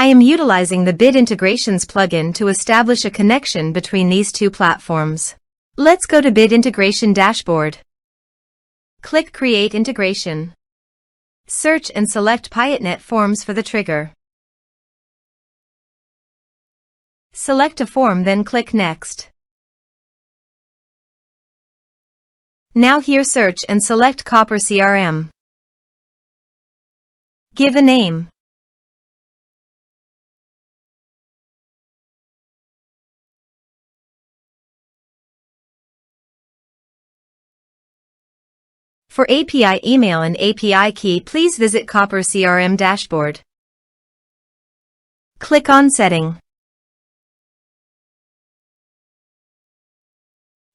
I am utilizing the Bit Integrations plugin to establish a connection between these two platforms. Let's go to Bit Integration Dashboard. Click Create Integration. Search and select Piotnet Forms for the trigger. Select a form, then click Next. Now here search and select Copper CRM. Give a name. For API email and API key, please visit Copper CRM dashboard. Click on Setting.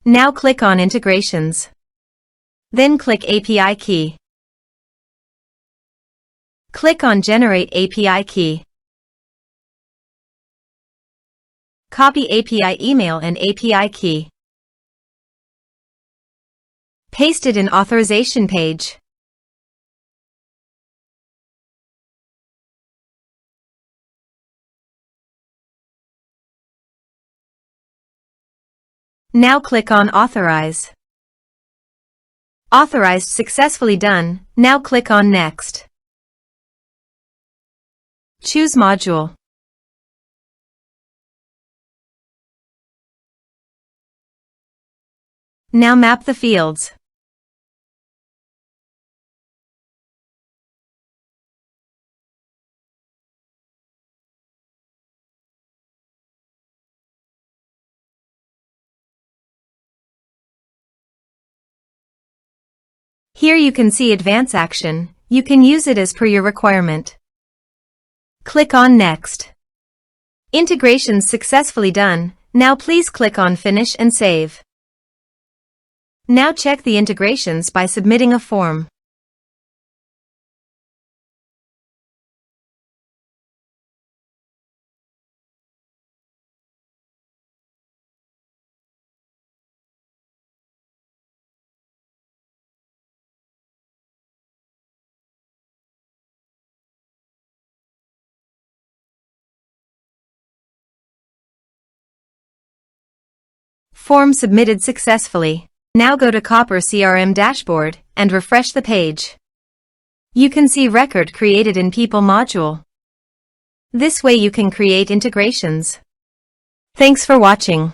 Now click on Integrations. Then click API key. Click on Generate API key. Copy API email and API key. Paste it in authorization page. Now click on Authorize. Authorized successfully done. Now click on Next. Choose Module. Now map the fields. Here you can see Advance Action. You can use it as per your requirement. Click on Next. Integrations successfully done. Now please click on Finish and Save. Now check the integrations by submitting a form. Form submitted successfully. Now go to Copper CRM dashboard and refresh the page. You can see record created in People module. This way you can create integrations. Thanks for watching.